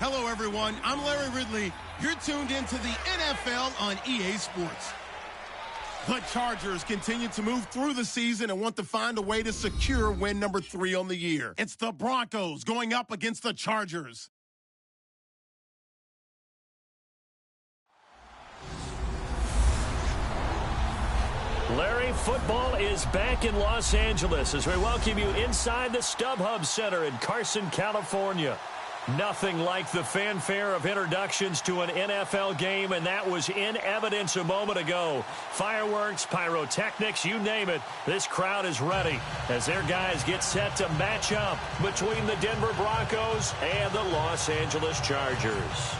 Hello, everyone. I'm Larry Ridley. You're tuned into the NFL on EA Sports. The Chargers continue to move through the season and want to find a way to secure win number 3 on the year. It's the Broncos going up against the Chargers. Larry, football is back in Los Angeles as we welcome you inside the StubHub Center in Carson, California. Nothing like the fanfare of introductions to an NFL game, and that was in evidence a moment ago. Fireworks, pyrotechnics, you name it. This crowd is ready as their guys get set to match up between the Denver Broncos and the Los Angeles Chargers.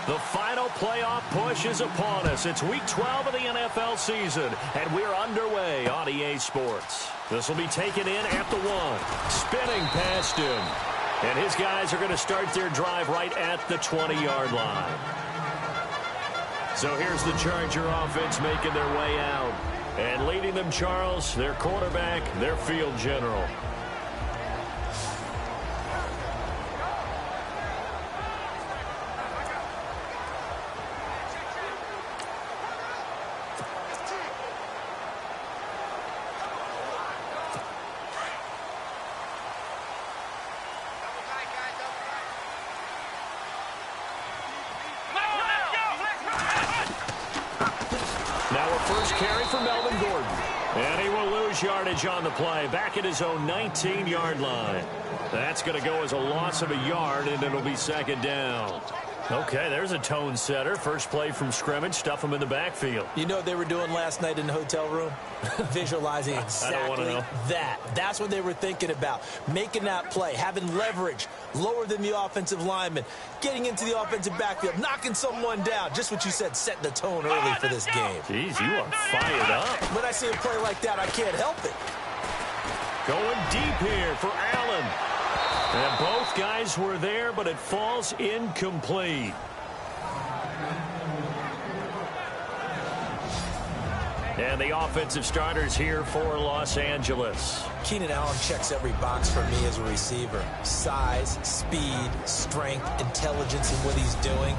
The final playoff push is upon us. It's Week 12 of the NFL season, and we're underway on EA Sports. This will be taken in at the 1. Spinning past him. And his guys are going to start their drive right at the 20-yard line. So here's the Charger offense making their way out. And leading them, Charles, their quarterback, their field general. Yardage on the play, back at his own 19-yard line. That's going to go as a loss of a yard, and it'll be second down. Okay, there's a tone setter. First play from scrimmage, stuff him in the backfield. You know what they were doing last night in the hotel room? Visualizing exactly that. That's what they were thinking about. Making that play, having leverage, lower than the offensive lineman, getting into the offensive backfield, knocking someone down. Just what you said, setting the tone early for this game. Jeez, you are fired up. When I see a play like that, I can't help it. Going deep here for Allen. And both guys were there, but it falls incomplete. And the offensive starters here for Los Angeles. Keenan Allen checks every box for me as a receiver. Size, speed, strength, intelligence in what he's doing.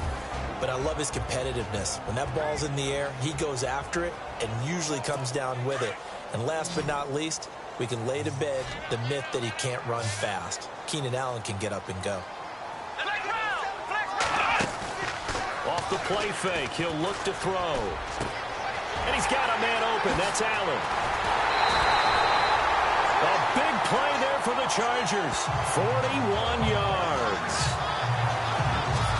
But I love his competitiveness. When that ball's in the air, he goes after it and usually comes down with it. And last but not least, we can lay to bed the myth that he can't run fast. Keenan Allen can get up and go. Off the play fake, he'll look to throw. And he's got a man open. That's Allen. A big play there for the Chargers. 41 yards.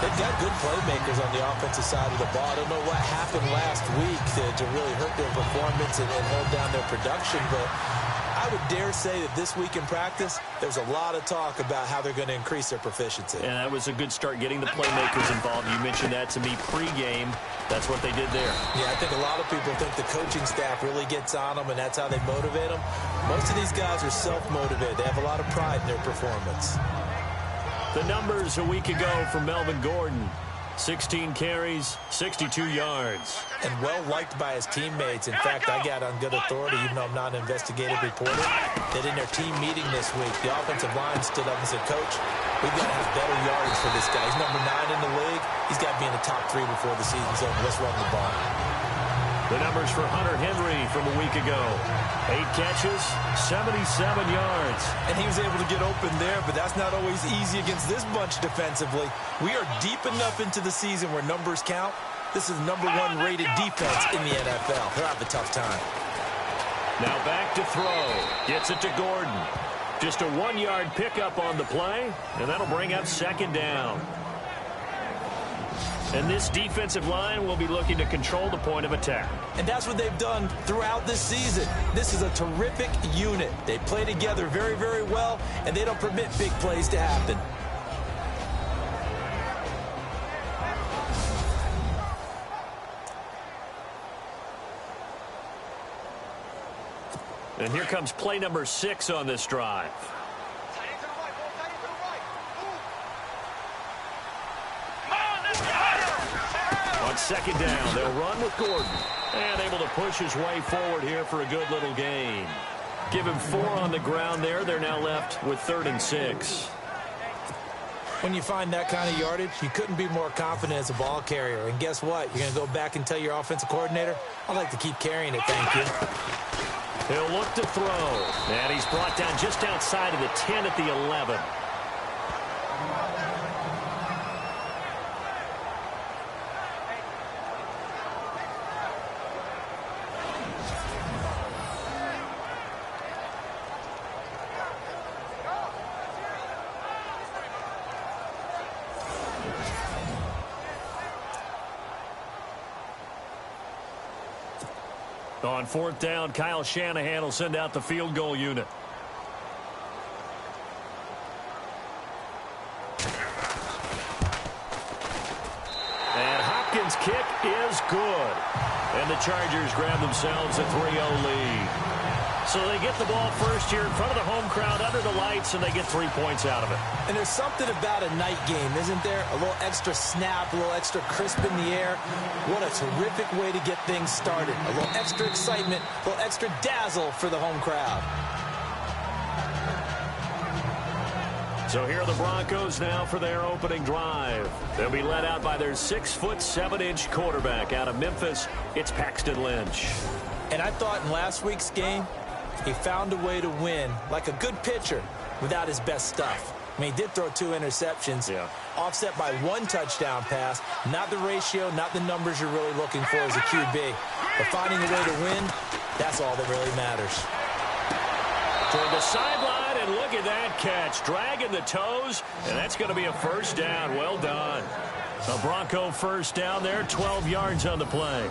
They've got good playmakers on the offensive side of the ball. I don't know what happened last week to really hurt their performance and hold down their production, but I would dare say that this week in practice, there's a lot of talk about how they're going to increase their proficiency. And that was a good start getting the playmakers involved. You mentioned that to me pregame. That's what they did there. Yeah, I think a lot of people think the coaching staff really gets on them, and that's how they motivate them. Most of these guys are self-motivated. They have a lot of pride in their performance. The numbers a week ago for Melvin Gordon. 16 carries, 62 yards. And well-liked by his teammates. In fact, I got on good authority, even though I'm not an investigative reporter, that in their team meeting this week, the offensive line stood up and said, Coach, we've got to have better yardage for this guy. He's number 9 in the league. He's got to be in the top 3 before the season's over. Let's run the ball. The numbers for Hunter Henry from a week ago. 8 catches, 77 yards. And he was able to get open there, but that's not always easy against this bunch defensively. We are deep enough into the season where numbers count. This is number 1 rated defense in the NFL. They'll have a tough time. Now back to throw. Gets it to Gordon. Just a 1-yard pickup on the play, and that'll bring up second down. And this defensive line will be looking to control the point of attack. And that's what they've done throughout this season. This is a terrific unit. They play together very, very well, and they don't permit big plays to happen. And here comes play number 6 on this drive. On second down, they'll run with Gordon. And able to push his way forward here for a good little gain. Give him 4 on the ground there. They're now left with 3rd and 6. When you find that kind of yardage, you couldn't be more confident as a ball carrier. And guess what? You're going to go back and tell your offensive coordinator, I'd like to keep carrying it, thank you. He'll look to throw. And he's brought down just outside of the 10 at the 11. On 4th down, Kyle Shanahan will send out the field goal unit. And Hopkins' kick is good. And the Chargers grab themselves a 3-0 lead. So they get the ball first here in front of the home crowd under the lights, and they get 3 points out of it. And there's something about a night game, isn't there? A little extra snap, a little extra crisp in the air. What a terrific way to get things started. A little extra excitement, a little extra dazzle for the home crowd. So here are the Broncos now for their opening drive. They'll be led out by their 6'7" quarterback out of Memphis. It's Paxton Lynch. And I thought in last week's game, he found a way to win like a good pitcher without his best stuff. I mean, he did throw 2 interceptions, offset by 1 touchdown pass. Not the ratio, not the numbers you're really looking for as a QB. But finding a way to win, that's all that really matters. Toward the sideline, and look at that catch. Dragging the toes, and that's going to be a 1st down. Well done. A Bronco 1st down there, 12 yards on the play.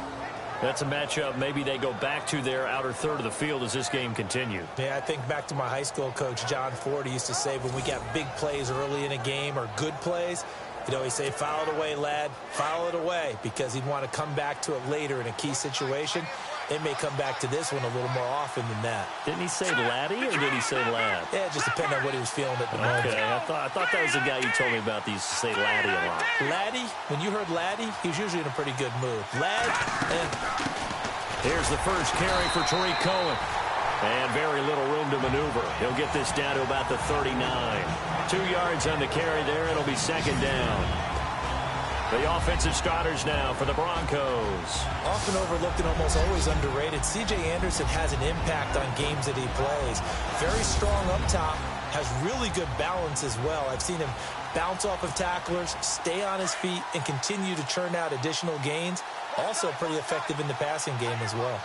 That's a matchup maybe they go back to their outer third of the field as this game continues. Yeah, I think back to my high school coach, John Ford. He used to say when we got big plays early in a game or good plays, he'd always say, foul it away, lad, foul it away, because he'd want to come back to it later in a key situation. It may come back to this one a little more often than that. Didn't he say laddie or did he say lad? Yeah, it just depended on what he was feeling at the moment. Okay, I thought that was the guy you told me about that used to say laddie a lot. Laddie, when you heard laddie, he was usually in a pretty good mood. Lad, Here's the first carry for Tariq Cohen. And very little room to maneuver. He'll get this down to about the 39. 2 yards on the carry there. It'll be 2nd down. The offensive starters now for the Broncos. Often overlooked and almost always underrated, C.J. Anderson has an impact on games that he plays. Very strong up top, has really good balance as well. I've seen him bounce off of tacklers, stay on his feet, and continue to churn out additional gains. Also pretty effective in the passing game as well.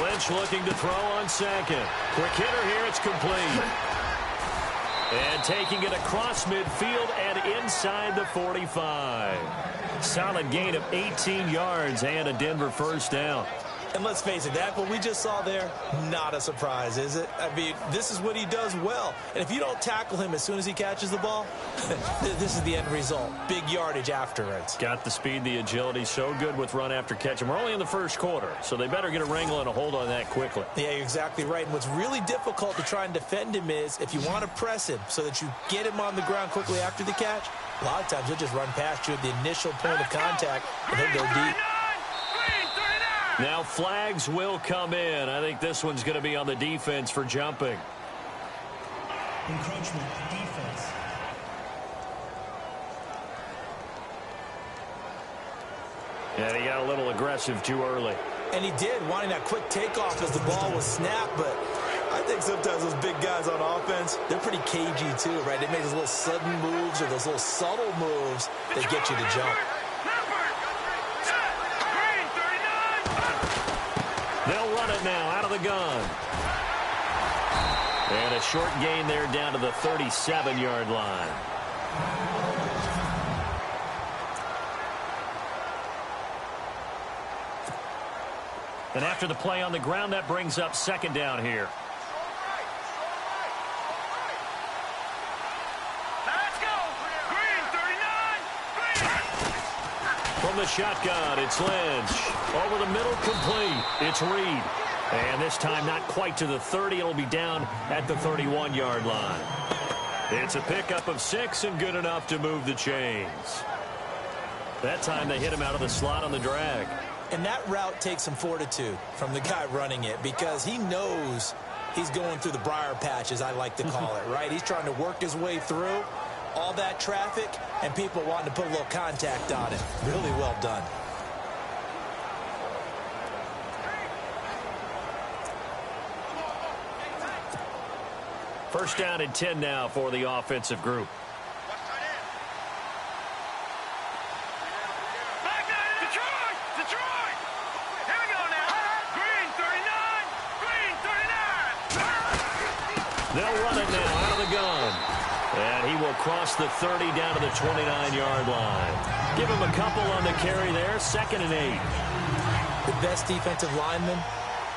Lynch looking to throw on 2nd. Quick hitter here, it's complete. And taking it across midfield and inside the 45. Solid gain of 18 yards and a Denver 1st down. And let's face it, that what we just saw there, not a surprise, is it? I mean, this is what he does well. And if you don't tackle him as soon as he catches the ball, this is the end result. Big yardage afterwards. Got the speed, the agility, so good with run after catch. And we're only in the 1st quarter, so they better get a wrangle and a hold on that quickly. Yeah, you're exactly right. And what's really difficult to try and defend him is if you want to press him so that you get him on the ground quickly after the catch, a lot of times he'll just run past you at the initial point of contact, and he'll go deep. Now flags will come in. I think this one's going to be on the defense for jumping. Encroachment defense. And he got a little aggressive too early. And he did, wanting that quick takeoff as the ball was snapped, but I think sometimes those big guys on offense, they're pretty cagey too, right? They make those little sudden moves or those little subtle moves that get you to jump. They'll run it now out of the gun. And a short gain there down to the 37-yard line. And after the play on the ground, that brings up 2nd down here. Let's go! Green, 39! From the shotgun, it's Lynch. Over the middle, complete. It's Reed. And this time not quite to the 30. It'll be down at the 31-yard line. It's a pickup of 6 and good enough to move the chains. That time they hit him out of the slot on the drag. And that route takes some fortitude from the guy running it because he knows he's going through the briar patch, as I like to call it, right? He's trying to work his way through all that traffic and people wanting to put a little contact on it. Really well done. First down and 10 now for the offensive group. Detroit! Here we go now. Green 39. Green 39. They'll run it now out of the gun. And he will cross the 30 down to the 29-yard line. Give him a couple on the carry there. 2nd and 8. The best defensive linemen,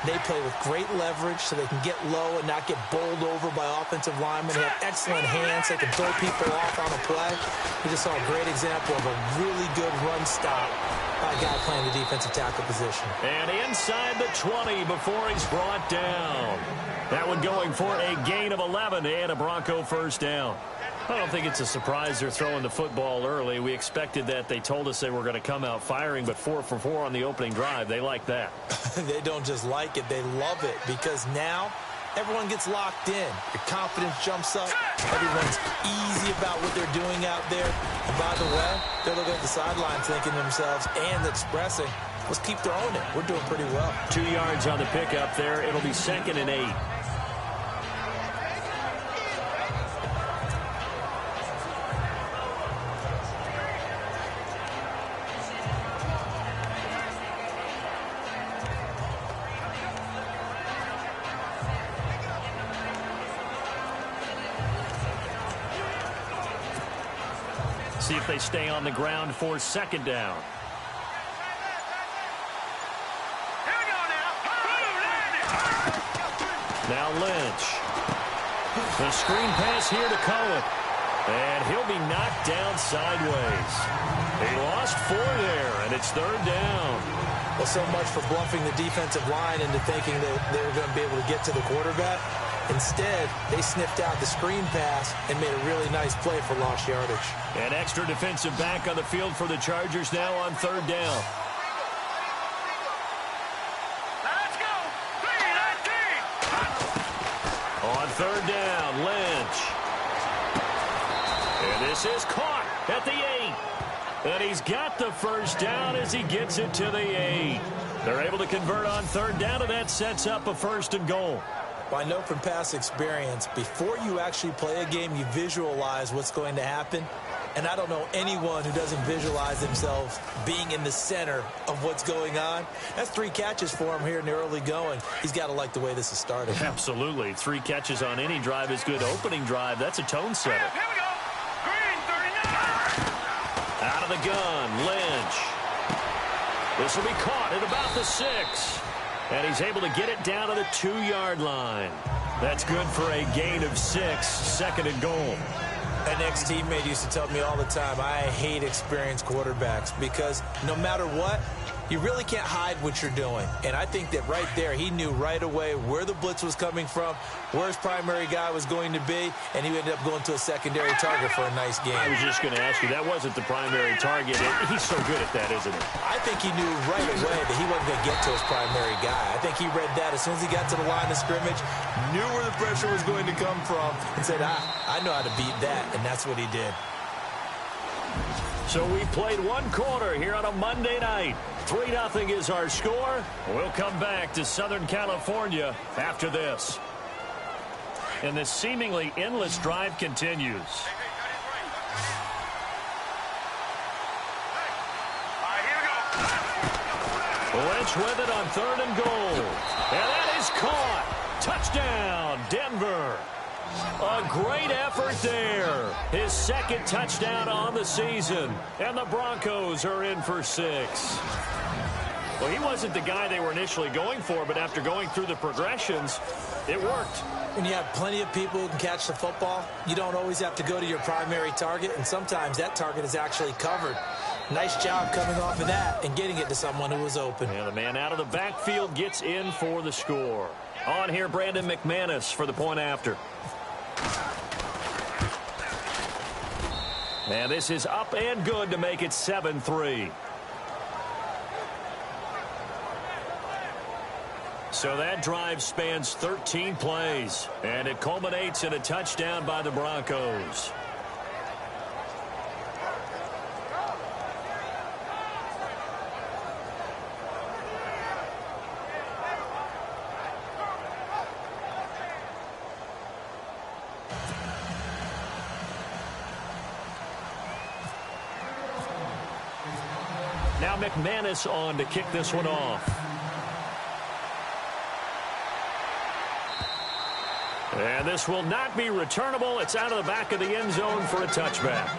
they play with great leverage so they can get low and not get bowled over by offensive linemen. They have excellent hands. They can throw people off on a play. We just saw a great example of a really good run stop by a guy playing the defensive tackle position. And inside the 20 before he's brought down. That one going for a gain of 11 and a Bronco first down. I don't think it's a surprise they're throwing the football early. We expected that. They told us they were going to come out firing, but 4 for 4 on the opening drive. They like that. They don't just like it, they love it, because now everyone gets locked in. Your confidence jumps up. Everyone's easy about what they're doing out there. And by the way, they're looking at the sidelines thinking to themselves and expressing, let's keep throwing it. We're doing pretty well. 2 yards on the pickup there. It'll be 2nd and 8. See if they stay on the ground for 2nd down. Here we go now. Now Lynch. The screen pass here to Cohen. And he'll be knocked down sideways. He lost 4 there, and it's 3rd down. Well, so much for bluffing the defensive line into thinking that they were going to be able to get to the quarterback. Instead, they sniffed out the screen pass and made a really nice play for lost yardage. An extra defensive back on the field for the Chargers now on 3rd down. Let's go. 3-19. On 3rd down, Lynch. And this is caught at the 8. And he's got the first down as he gets it to the 8. They're able to convert on 3rd down, and that sets up a 1st and goal. Well, I know from past experience, before you actually play a game, you visualize what's going to happen. And I don't know anyone who doesn't visualize themselves being in the center of what's going on. That's 3 catches for him here in the early going. He's got to like the way this is started. Absolutely. 3 catches on any drive is good. Opening drive, that's a tone setter. Here we go. Green 39. Out of the gun, Lynch. This will be caught at about the 6. And he's able to get it down to the 2-yard line. That's good for a gain of 6, 2nd and goal. An ex-teammate used to tell me all the time, I hate experienced quarterbacks because no matter what, you really can't hide what you're doing. And I think that right there, he knew right away where the blitz was coming from, where his primary guy was going to be, and he ended up going to a secondary target for a nice game. I was just going to ask you, that wasn't the primary target. He's so good at that, isn't he? I think he knew right away that he wasn't going to get to his primary guy. I think he read that as soon as he got to the line of scrimmage, knew where the pressure was going to come from, and said, I know how to beat that, and that's what he did. So we played 1 quarter here on a Monday night. 3-0 is our score. We'll come back to Southern California after this. And this seemingly endless drive continues. All right, here we go. Lynch with it on 3rd and goal. And that is caught. Touchdown, Denver. A great effort there. His 2nd touchdown on the season. And the Broncos are in for 6. Well, he wasn't the guy they were initially going for, but after going through the progressions, it worked. When you have plenty of people who can catch the football, you don't always have to go to your primary target, and sometimes that target is actually covered. Nice job coming off of that and getting it to someone who was open. And the man out of the backfield gets in for the score. On here, Brandon McManus for the point after. And this is up and good to make it 7-3. So that drive spans 13 plays, and it culminates in a touchdown by the Broncos. Now McManus on to kick this one off. And this will not be returnable. It's out of the back of the end zone for a touchback.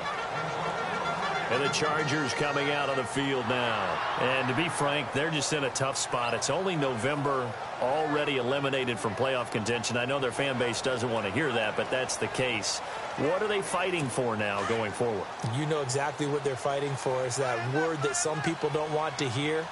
And the Chargers coming out on the field now. And to be frank, they're just in a tough spot. It's only November, already eliminated from playoff contention. I know their fan base doesn't want to hear that, but that's the case. What are they fighting for now going forward? You know exactly what they're fighting for. Is that word that some people don't want to hear,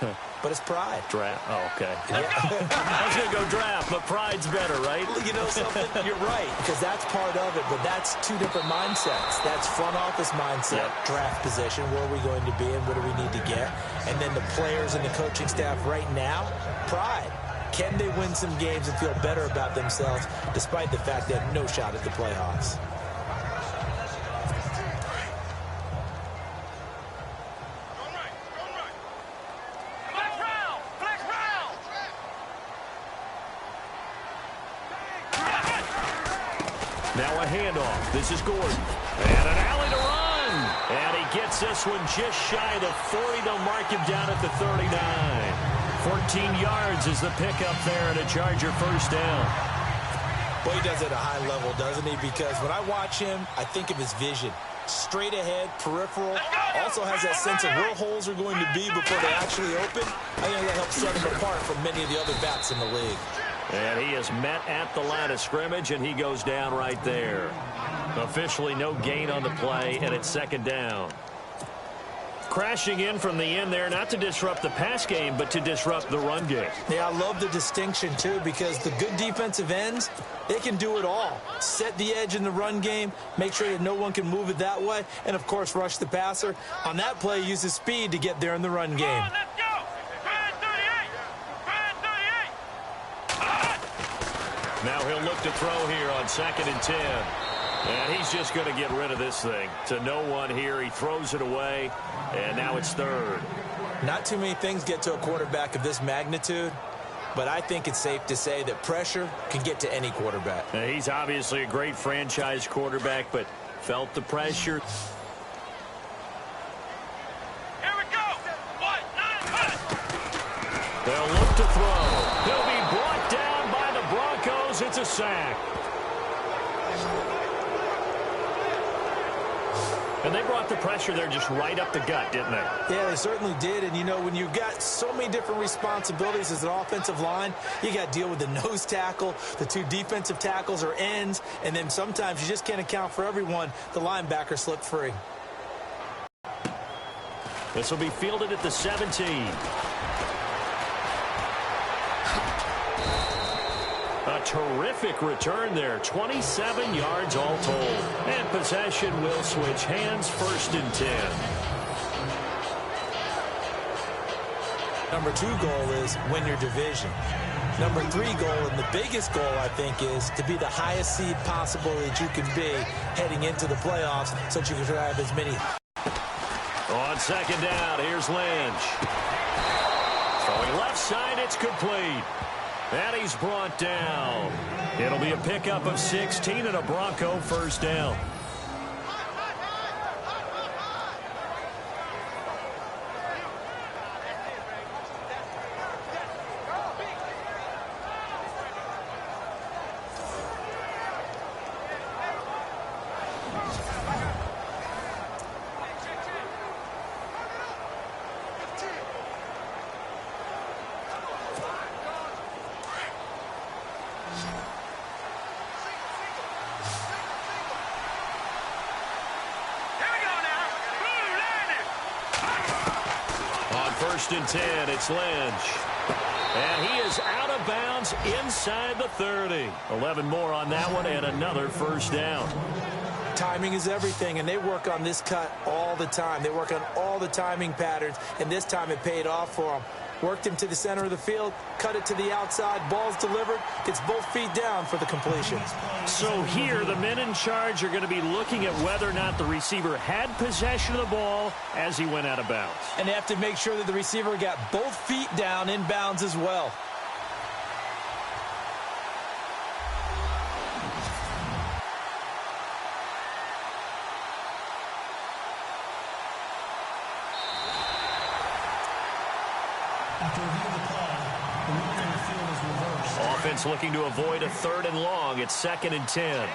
but it's pride. Draft. Oh, okay. Yeah. I was going to go draft, but pride's better, right? You know something? You're right, because that's part of it, but that's two different mindsets. That's front office mindset, draft position, where are we going to be and what do we need to get? And then the players and the coaching staff right now, pride. Can they win some games and feel better about themselves despite the fact they have no shot at the playoffs? Now a handoff. This is Gordon. And an alley to run. And he gets this one just shy of the 40. They'll mark him down at the 39. 14 yards is the pickup there and a Charger first down. Well, he does it at a high level, doesn't he? Because when I watch him, I think of his vision. Straight ahead, peripheral. Also has that sense of where holes are going to be before they actually open. I think that helps set him apart from many of the other backs in the league. And he is met at the line of scrimmage, and he goes down right there. Officially no gain on the play, and it's second down. Crashing in from the end there, not to disrupt the pass game, but to disrupt the run game. Yeah, I love the distinction, too, because the good defensive ends, they can do it all. Set the edge in the run game, make sure that no one can move it that way, and, of course, rush the passer. On that play, use his speed to get there in the run game. Now he'll look to throw here on 2nd and 10. And he's just going to get rid of this thing. To no one here. He throws it away, and now it's 3rd. Not too many things get to a quarterback of this magnitude, but I think it's safe to say that pressure can get to any quarterback. Now, he's obviously a great franchise quarterback, but felt the pressure. Here we go. They'll look to throw. He'll be brought down by the Broncos. It's a sack. And they brought the pressure there just right up the gut, didn't they? Yeah, they certainly did. And, you know, when you've got so many different responsibilities as an offensive line, you got to deal with the nose tackle, the 2 defensive tackles or ends, and then sometimes you just can't account for everyone. The linebacker slipped free. This will be fielded at the 17. A terrific return there. 27 yards all told. And possession will switch hands. 1st and 10. Number 2 goal is win your division. Number 3 goal, and the biggest goal, I think, is to be the highest seed possible that you can be heading into the playoffs so that you can have as many. On 2nd down, here's Lynch. Throwing left side, it's complete. And he's brought down. It'll be a pickup of 16 and a Bronco first down. First and 10, it's Lynch. And he is out of bounds inside the 30. 11 more on that one and another first down. Timing is everything, and they work on this cut all the time. They work on all the timing patterns, and this time it paid off for them. Worked him to the center of the field, cut it to the outside, ball's delivered, gets both feet down for the completion. So here, the men in charge are going to be looking at whether or not the receiver had possession of the ball as he went out of bounds. And they have to make sure that the receiver got both feet down in bounds as well. Offense looking to avoid a 3rd and long. It's 2nd and 10.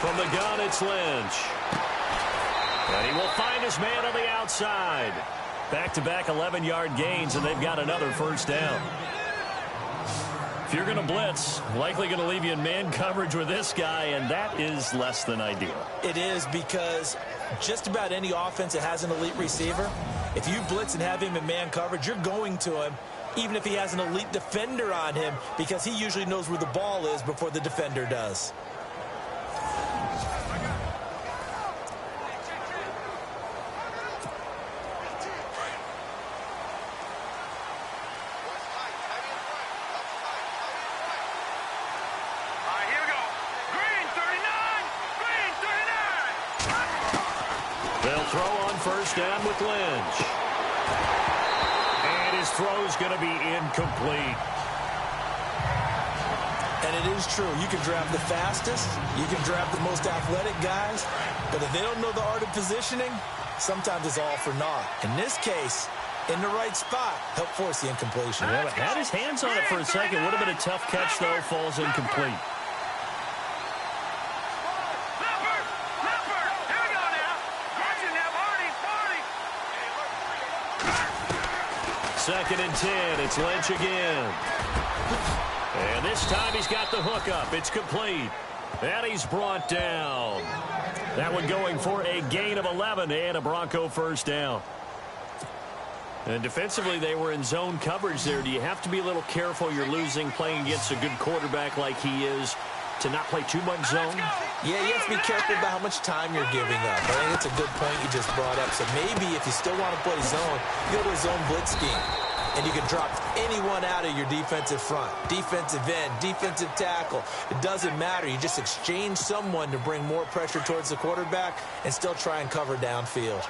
From the gun, it's Lynch. And he will find his man on the outside. Back-to-back 11-yard gains, and they've got another 1st down. If you're going to blitz, likely going to leave you in man coverage with this guy, and that is less than ideal. It is, because just about any offense that has an elite receiver, if you blitz and have him in man coverage, you're going to him, even if he has an elite defender on him, because he usually knows where the ball is before the defender does. Throw on 1st down with Lynch. And his throw's going to be incomplete. And it is true. You can draft the fastest. You can draft the most athletic guys. But if they don't know the art of positioning, sometimes it's all for naught. In this case, in the right spot, help force the incompletion. Yeah, but had his hands on it for a second. Would have been a tough catch, though. Falls incomplete. Second and 10. It's Lynch again. And this time he's got the hook up. It's complete. And he's brought down. That one going for a gain of 11 and a Bronco 1st down. And defensively, they were in zone coverage there. Do you have to be a little careful? You're losing playing against a good quarterback like he is to not play too much zone? Yeah, you have to be careful about how much time you're giving up. I think it's a good point you just brought up. So maybe if you still want to play zone, you go to a zone blitz scheme. And you can drop anyone out of your defensive front. Defensive end, defensive tackle. It doesn't matter. You just exchange someone to bring more pressure towards the quarterback and still try and cover downfield.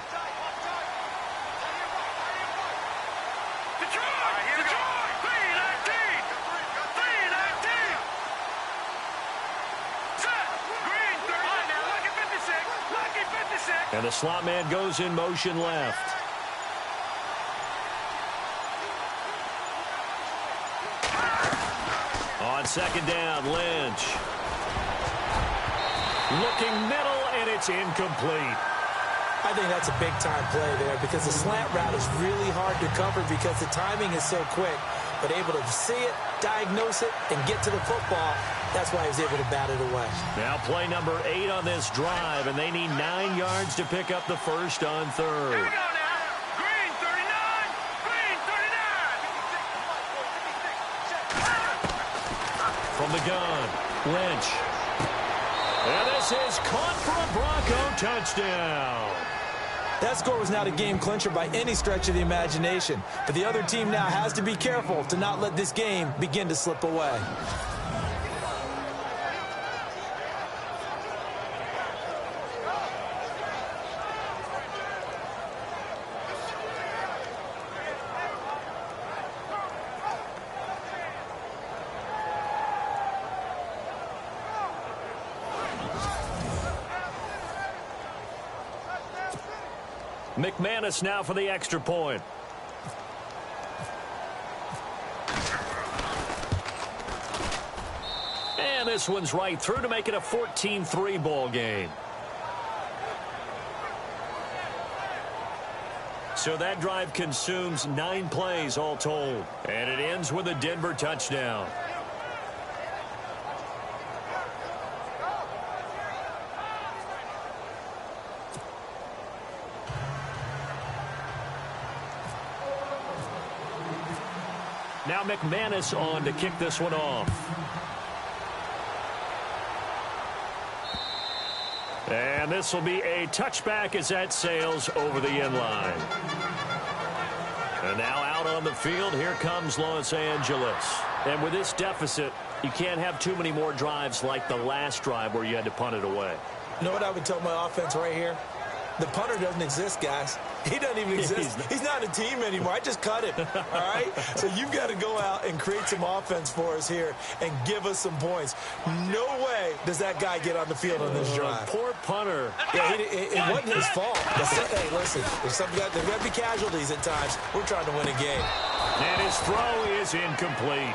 And the slot man goes in motion left. On 2nd down, Lynch. Looking middle, and it's incomplete. I think that's a big-time play there because the slant route is really hard to cover because the timing is so quick. But able to see it, diagnose it, and get to the football, that's why he was able to bat it away. Now play number 8 on this drive, and they need 9 yards to pick up the 1st on 3rd. Here we go now. Green 39. Green 39. From the gun, Lynch. And this is caught for a Bronco touchdown. That score was not a game clincher by any stretch of the imagination. But the other team now has to be careful to not let this game begin to slip away. McManus now for the extra point. And this one's right through to make it a 14-3 ball game. So that drive consumes 9 plays all told. And it ends with a Denver touchdown. Now McManus on to kick this one off. And this will be a touchback as that sails over the end line. And now out on the field, here comes Los Angeles. And with this deficit, you can't have too many more drives like the last drive where you had to punt it away. You know what I would tell my offense right here? The punter doesn't exist, guys. He doesn't even exist. He's not a team anymore. I just cut him, all right? So you've got to go out and create some offense for us here and give us some points. No way does that guy get on the field on this drive. Poor punter. Yeah, it wasn't his fault. Hey, listen, there's got to be casualties at times. We're trying to win a game. And his throw is incomplete.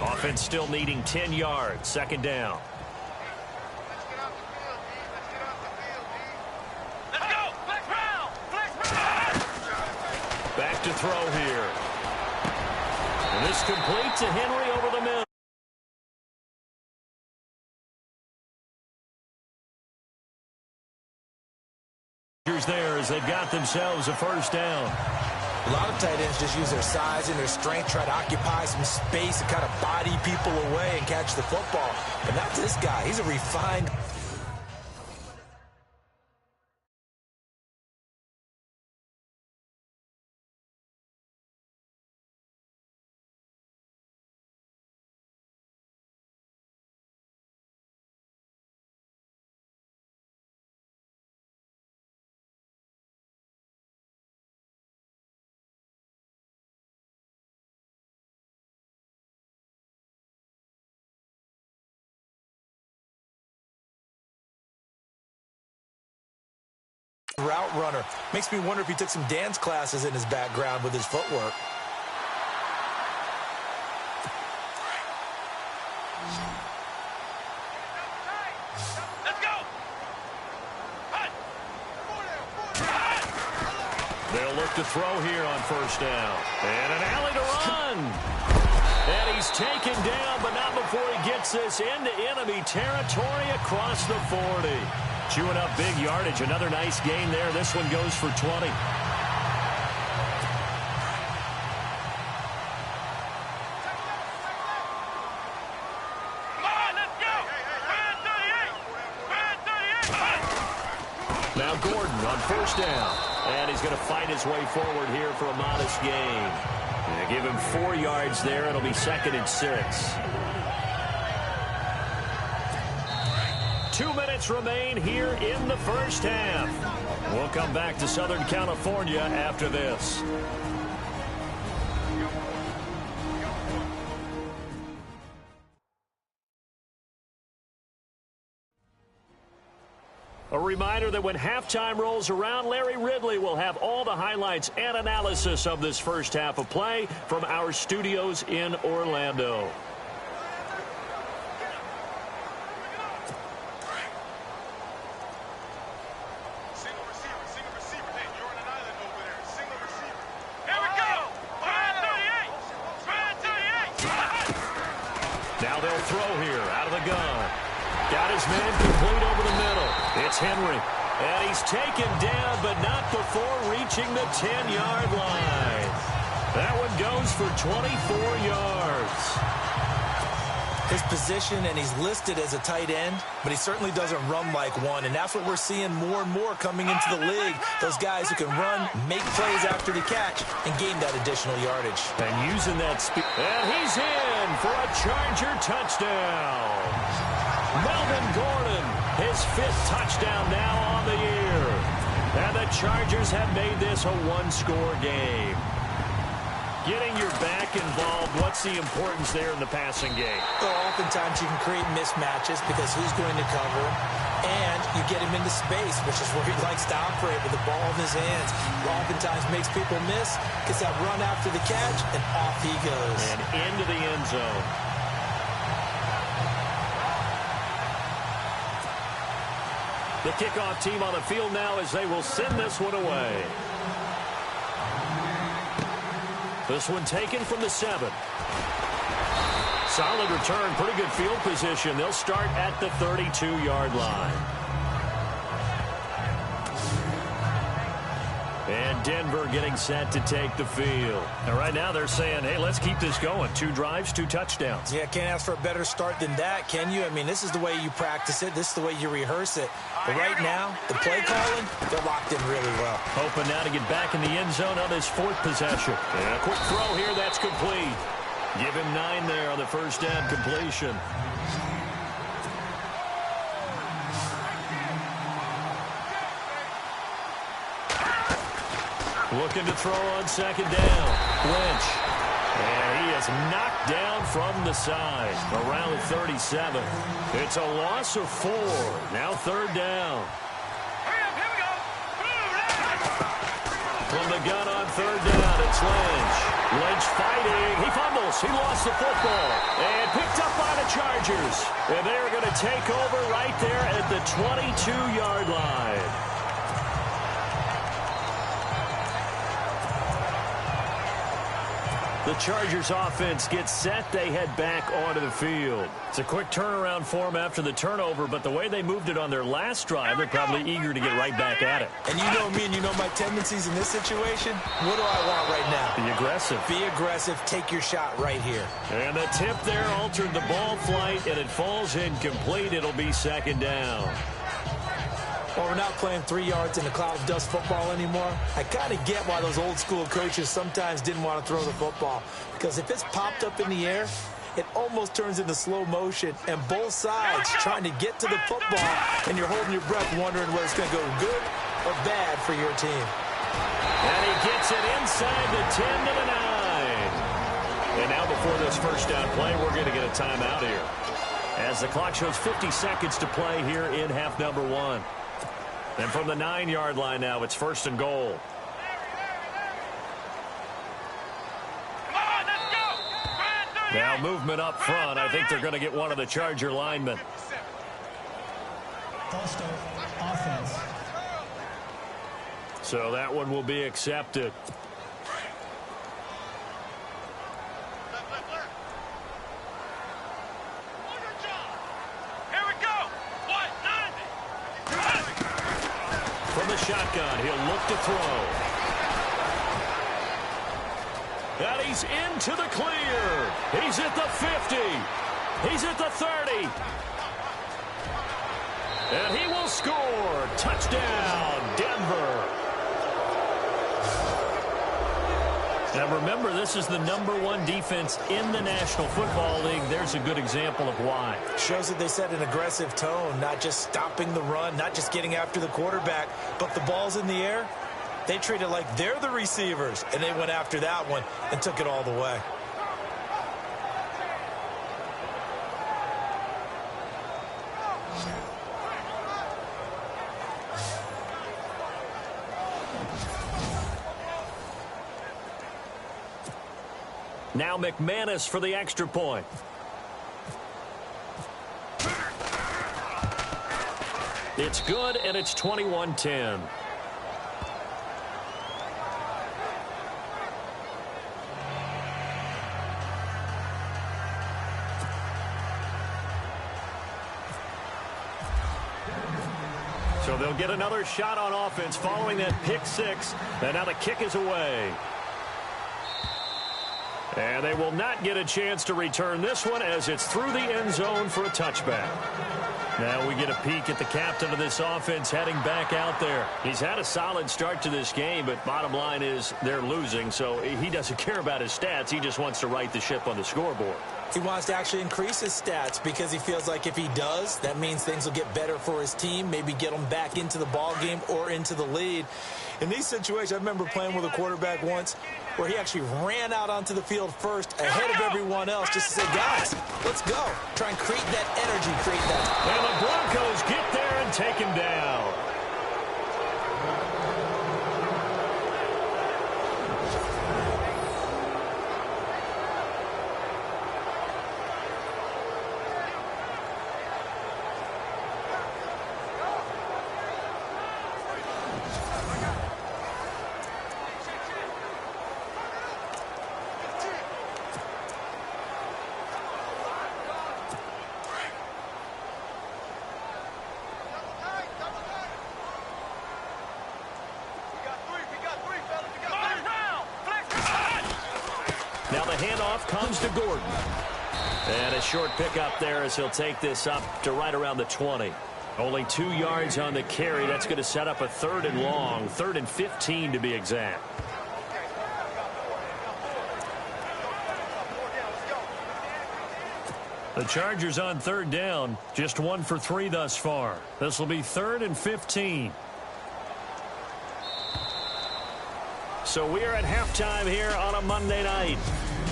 Offense still needing 10 yards. Second down. Let's go. Flex round. Back to throw here. And this complete to Henry over the middle. There as they've got themselves a first down. A lot of tight ends just use their size and their strength, try to occupy some space and kind of body people away and catch the football. But not this guy. He's a refined... route runner. Makes me wonder if he took some dance classes in his background with his footwork. Let's go. They'll look to throw here on first down. And an alley to run. And he's taken down, but not before he gets this into enemy territory across the 40. Chewing up big yardage. Another nice gain there. This one goes for 20. Come on, let's go. Red 38. Now Gordon on first down. And he's going to fight his way forward here for a modest gain. They give him 4 yards there. It'll be 2nd and 6. 2 minutes remain here in the first half. We'll come back to Southern California after this. A reminder that when halftime rolls around, Larry Ridley will have all the highlights and analysis of this first half of play from our studios in Orlando. Now they'll throw here out of the gun. Got his man complete over the middle. It's Henry. And he's taken down, but not before reaching the 10-yard line. That one goes for 24 yards. His position, and he's listed as a tight end, but he certainly doesn't run like one, and that's what we're seeing more and more coming into the league. Those guys who can run, make plays after the catch, and gain that additional yardage. And using that speed. And he's in for a Charger touchdown. Melvin Gordon, his 5th touchdown now on the year. And the Chargers have made this a one-score game. Getting your back involved, what's the importance there in the passing game? Well, oftentimes you can create mismatches because who's going to cover him, and you get him into space, which is where he likes to operate with the ball in his hands. He oftentimes makes people miss, gets that run after the catch, and off he goes. And into the end zone. The kickoff team on the field now as they will send this one away. This one taken from the 7. Solid return, pretty good field position. They'll start at the 32-yard line. And Denver getting set to take the field. And right now they're saying, hey, let's keep this going. 2 drives, 2 touchdowns. Yeah, can't ask for a better start than that, can you? I mean, this is the way you practice it. This is the way you rehearse it. But right now, the play calling, they're locked in really well. Hoping now to get back in the end zone on his 4th possession. And a quick throw here, that's complete. Give him 9 there on the first down completion. Looking to throw on second down. Lynch. And he is knocked down from the side. Around the 37. It's a loss of 4. Now 3rd down. Here we go. From the gun on 3rd down, it's Lynch. Lynch fighting. He fumbles. He lost the football. And picked up by the Chargers. And they're going to take over right there at the 22-yard line. The Chargers offense gets set. They head back onto the field. It's a quick turnaround for them after the turnover, but the way they moved it on their last drive, they're probably eager to get right back at it. And you know me and you know my tendencies in this situation. What do I want right now? Be aggressive. Be aggressive. Take your shot right here. And the tip there altered the ball flight, and it falls incomplete. It'll be 2nd down. Well, we're not playing 3 yards in a cloud of dust football anymore. I kind of get why those old school coaches sometimes didn't want to throw the football. Because if it's popped up in the air, it almost turns into slow motion. And both sides trying to get to the football, and you're holding your breath wondering whether it's going to go good or bad for your team. And he gets it inside the 10 to the 9. And now before this first down play, we're going to get a timeout here. As the clock shows 50 seconds to play here in half number 1. And from the 9-yard line now, it's 1st and goal. Come on, let's go. Now movement up front. I think they're going to get one of the Charger linemen. False start, offense. So that one will be accepted. Here we go. What? 90. From the shotgun, he'll look to throw. And he's into the clear. He's at the 50. He's at the 30. And he will score. Touchdown, Denver. Now remember, this is the #1 defense in the National Football League. There's a good example of why. Shows that they set an aggressive tone, not just stopping the run, not just getting after the quarterback, but the ball's in the air. They treat it like they're the receivers, and they went after that one and took it all the way. Now McManus for the extra point. It's good, and it's 21-10. So they'll get another shot on offense following that pick six, and now the kick is away. And they will not get a chance to return this one as it's through the end zone for a touchback. Now we get a peek at the captain of this offense heading back out there. He's had a solid start to this game, but bottom line is they're losing, so he doesn't care about his stats. He just wants to right the ship on the scoreboard. He wants to actually increase his stats because he feels like if he does, that means things will get better for his team, maybe get them back into the ball game or into the lead. In these situations, I remember playing with a quarterback once where he actually ran out onto the field first ahead of everyone else just to say, guys, let's go. Try and create that energy, create that. And the Broncos get there and take him down. Now the handoff comes to Gordon. And a short pickup there as he'll take this up to right around the 20. Only 2 yards on the carry. That's going to set up a 3rd and long, 3rd and 15 to be exact. The Chargers on 3rd down, just 1 for 3 thus far. This will be 3rd and 15. So we are at halftime here on a Monday night.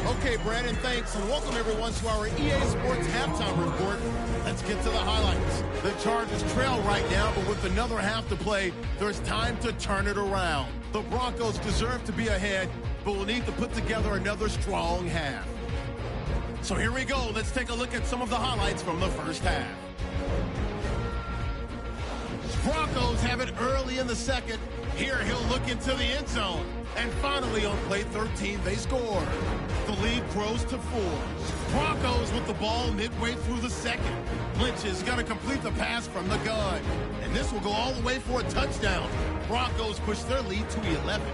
Okay, Brandon, thanks, and welcome everyone to our EA Sports Halftime Report. Let's get to the highlights. The Chargers trail right now, but with another half to play, there's time to turn it around. The Broncos deserve to be ahead, but will need to put together another strong half. So here we go. Let's take a look at some of the highlights from the first half. Broncos have it early in the second. Here he'll look into the end zone. And finally on play 13, they score. The lead grows to 4. Broncos with the ball midway through the second. Lynch is going to complete the pass from the gun. And this will go all the way for a touchdown. Broncos push their lead to 11.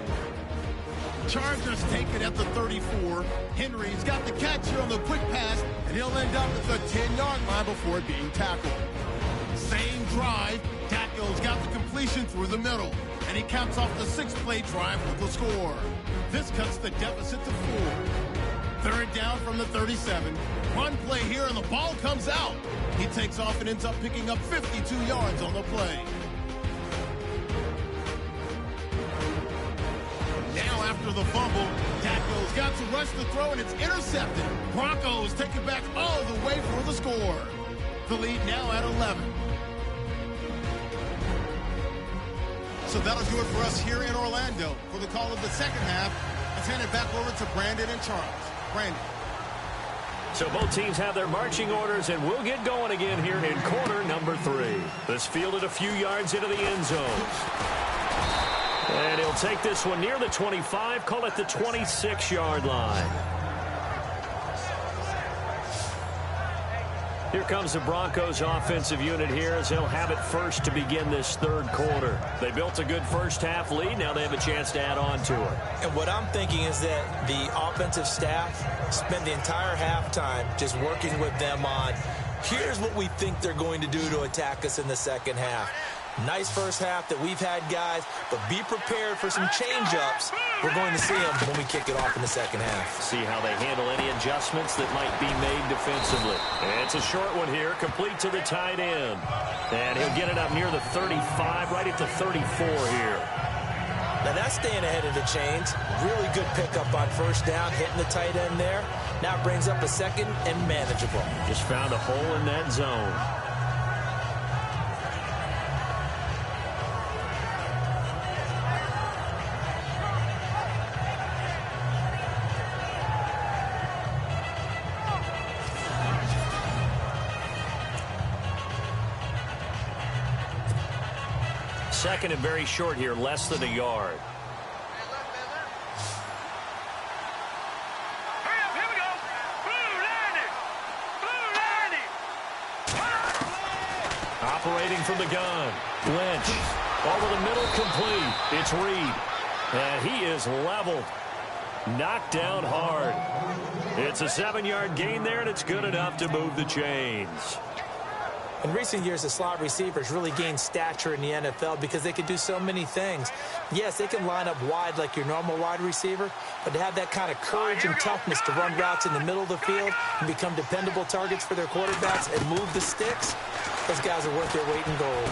Chargers take it at the 34. Henry's got the catch here on the quick pass, and he'll end up at the 10-yard line before it being tackled. Same drive. Tacko's got the completion through the middle, and he caps off the 6-play drive with the score. This cuts the deficit to 4. 3rd down from the 37. Run play here, and the ball comes out. He takes off and ends up picking up 52 yards on the play. Now after the fumble, Tacko's got to rush the throw, and it's intercepted. Broncos take it back all the way for the score. The lead now at 11. So that'll do it for us here in Orlando. For the call of the second half, let's hand it back over to Brandon and Charles. Brandon. So both teams have their marching orders, and we'll get going again here in quarter number 3. This fielded a few yards into the end zone. And he'll take this one near the 25, call it the 26-yard line. Here comes the Broncos offensive unit here as they'll have it first to begin this 3rd quarter. They built a good first half lead. Now they have a chance to add on to it. And what I'm thinking is that the offensive staff spend the entire halftime just working with them on, here's what we think they're going to do to attack us in the second half. Nice first half that we've had, guys, but be prepared for some change-ups. We're going to see them when we kick it off in the second half. See how they handle any adjustments that might be made defensively. It's a short one here, complete to the tight end. And he'll get it up near the 35, right at the 34 here. Now that's staying ahead of the chains. Really good pickup on first down, hitting the tight end there. Now it brings up a second and manageable. Just found a hole in that zone. Second and very short here, less than a yard. Hurry up, here we go. Blue 90. Operating from the gun. Lynch. Over the middle, complete. It's Reed. And he is leveled. Knocked down hard. It's a 7-yard gain there, and it's good enough to move the chains. In recent years, the slot receivers really gained stature in the NFL because they can do so many things. Yes, they can line up wide like your normal wide receiver, but to have that kind of courage and toughness to run routes in the middle of the field and become dependable targets for their quarterbacks and move the sticks, those guys are worth their weight in gold.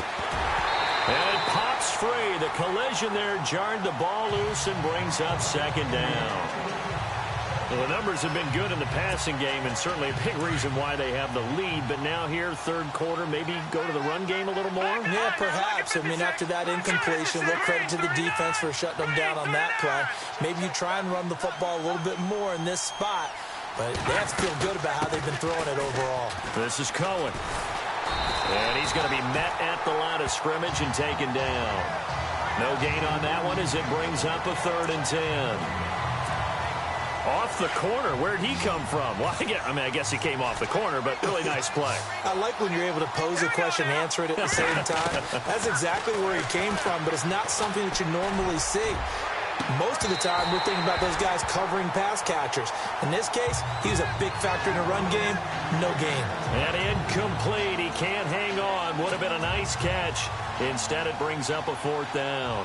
And it pops free. The collision there jarred the ball loose and brings up second down. Well, the numbers have been good in the passing game and certainly a big reason why they have the lead. But now here, third quarter, maybe go to the run game a little more? Yeah, perhaps. I mean, after that incompletion, a little credit to the defense for shutting them down on that play. Maybe you try and run the football a little bit more in this spot. But they have to feel good about how they've been throwing it overall. This is Cohen. And he's going to be met at the line of scrimmage and taken down. No gain on that one as it brings up a 3rd and 10. Off the corner. Where'd he come from? Well, I guess he came off the corner, but really nice play. I like when you're able to pose a question and answer it at the same time. That's exactly where he came from, but it's not something that you normally see. Most of the time, we're thinking about those guys covering pass catchers. In this case, he was a big factor in the run game. No gain. And incomplete. He can't hang on. Would have been a nice catch. Instead, it brings up a 4th down.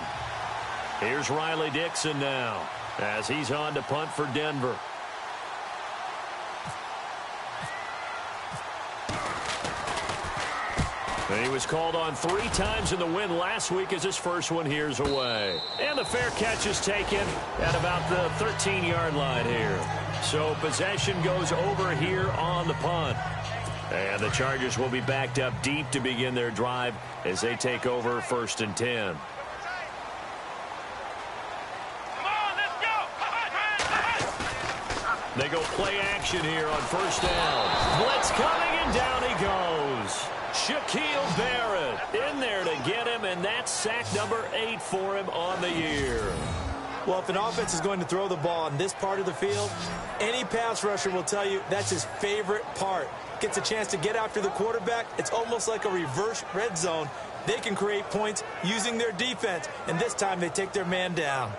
Here's Riley Dixon now as he's on to punt for Denver. He was called on 3 times in the win last week as his first one here's away. And the fair catch is taken at about the 13-yard line here. So possession goes over here on the punt. And the Chargers will be backed up deep to begin their drive as they take over 1st and 10. They go play action here on 1st down. Blitz coming, and down he goes. Shaquille Barrett in there to get him, and that's sack number 8 for him on the year. Well, if an offense is going to throw the ball on this part of the field, any pass rusher will tell you that's his favorite part. Gets a chance to get after the quarterback. It's almost like a reverse red zone. They can create points using their defense, and this time they take their man down.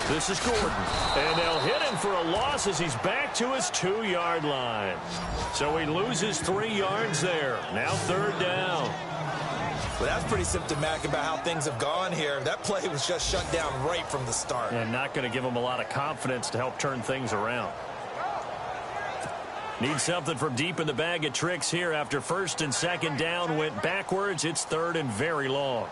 This is Gordon, and they'll hit him for a loss as he's back to his 2-yard line. So he loses 3 yards there. Now 3rd down. Well, that's pretty symptomatic about how things have gone here. That play was just shut down right from the start. And not going to give him a lot of confidence to help turn things around. Need something from deep in the bag of tricks here after 1st and 2nd down went backwards. It's 3rd and very long.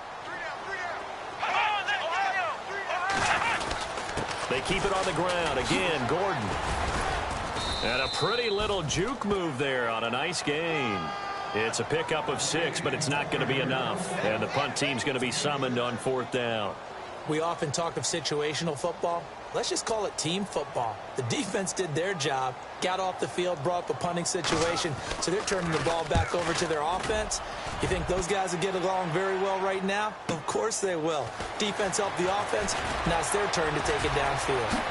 They keep it on the ground. Again, Gordon. And a pretty little juke move there on a nice gain. It's a pickup of 6, but it's not going to be enough. And the punt team's going to be summoned on 4th down. We often talk of situational football. Let's just call it team football. The defense did their job, got off the field, brought up a punting situation, so they're turning the ball back over to their offense. You think those guys will get along very well right now? Of course they will. Defense helped the offense. Now it's their turn to take it downfield.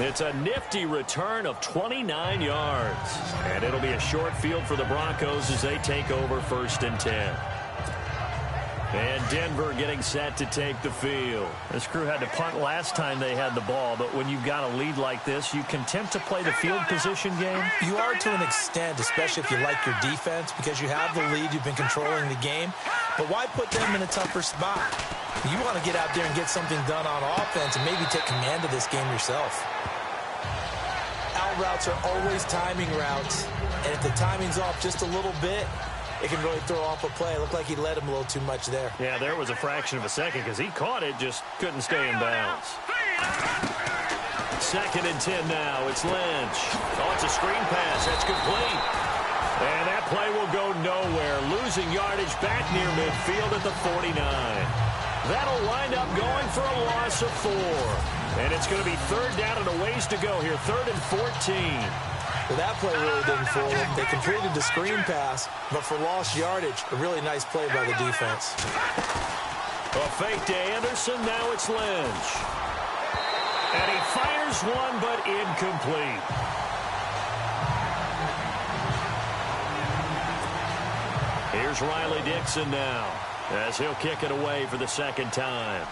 It's a nifty return of 29 yards. And it'll be a short field for the Broncos as they take over 1st and 10. And Denver getting set to take the field. This crew had to punt last time they had the ball, but when you've got a lead like this, you can tempt to play the field position game? You are to an extent, especially if you like your defense, because you have the lead, you've been controlling the game. But why put them in a tougher spot? You want to get out there and get something done on offense and maybe take command of this game yourself. Out routes are always timing routes, and if the timing's off just a little bit, it can really throw off a play. It looked like he led him a little too much there. Yeah, there was a fraction of a second because he caught it, just couldn't stay in bounds. 2nd and 10 now. It's Lynch. Oh, it's a screen pass. That's complete. And that play will go nowhere. Losing yardage back near midfield at the 49. That'll wind up going for a loss of 4. And it's going to be 3rd down and a ways to go here. 3rd and 14. Well, that play really didn't fool them. They completed the screen pass, but for lost yardage, a really nice play by the defense. A fake to Anderson. Now it's Lynch. And he fires one, but incomplete. Here's Riley Dixon now as he'll kick it away for the 2nd time.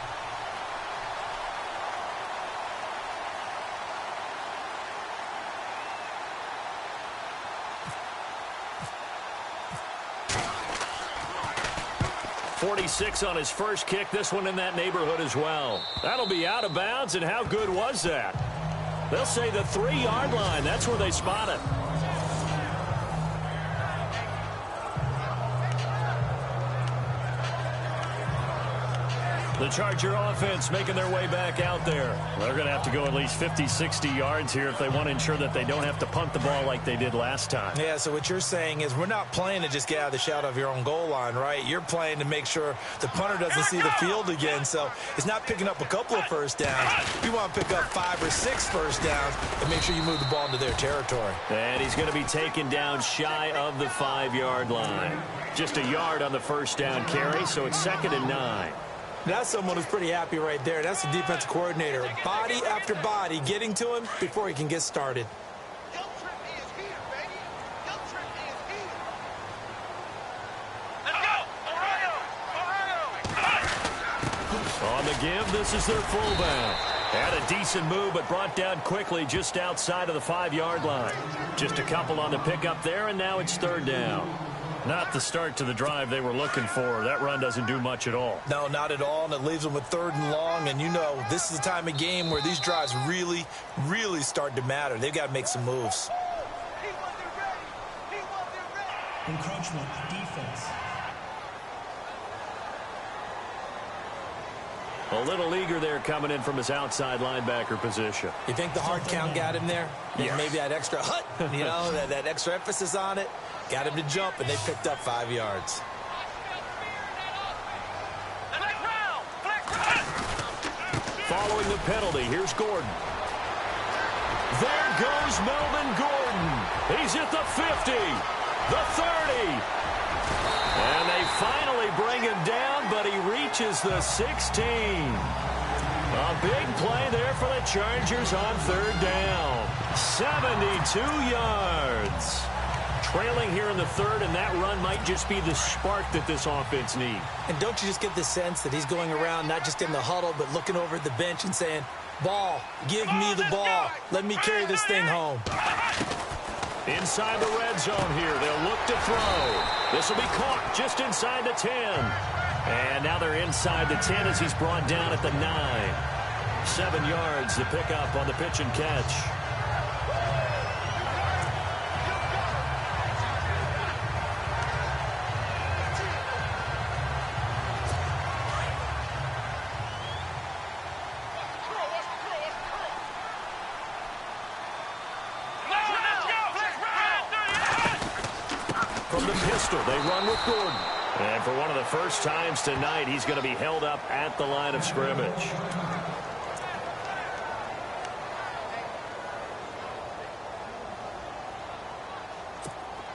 46 on his first kick. This one in that neighborhood as well. That'll be out of bounds, and how good was that? They'll say the 3-yard line. That's where they spot it. The Charger offense making their way back out there. They're going to have to go at least 50, 60 yards here if they want to ensure that they don't have to punt the ball like they did last time. Yeah, so what you're saying is we're not playing to just get out of the shadow of your own goal line, right? You're playing to make sure the punter doesn't see the field again. So it's not picking up a couple of first downs. You want to pick up 5 or 6 first downs and make sure you move the ball into their territory. And he's going to be taken down shy of the 5-yard line. Just a yard on the first down carry, so it's 2nd and 9. That's someone who's pretty happy right there. That's the defensive coordinator. Body after body getting to him before he can get started. On the give, this is their fullback. Had a decent move, but brought down quickly just outside of the 5-yard line. Just a couple on the pickup there, and now it's 3rd down. Not the start to the drive they were looking for. That run doesn't do much at all. No, not at all, and it leaves them with 3rd and long. And you know, this is the time of game where these drives really, really start to matter. They've got to make some moves. Encroachment, defense. A little eager there coming in from his outside linebacker position. You think the hard count got him there? Yes. Maybe that extra you know, that extra emphasis on it. Got him to jump, and they picked up 5 yards. Following the penalty, here's Gordon. There goes Melvin Gordon. He's at the 50, the 30. And they finally bring him down, but he reaches the 16. A big play there for the Chargers on 3rd down. 72 yards. Trailing here in the 3rd, and that run might just be the spark that this offense needs. And don't you just get the sense that he's going around not just in the huddle, but looking over at the bench and saying, ball, give me the ball. Let me carry this thing home. Inside the red zone here, they'll look to throw. This will be caught just inside the 10. And now they're inside the 10 as he's brought down at the 9. 7 yards, the pickup on the pitch and catch. From the pistol, they run with Gordon. And for one of the first times tonight, he's going to be held up at the line of scrimmage.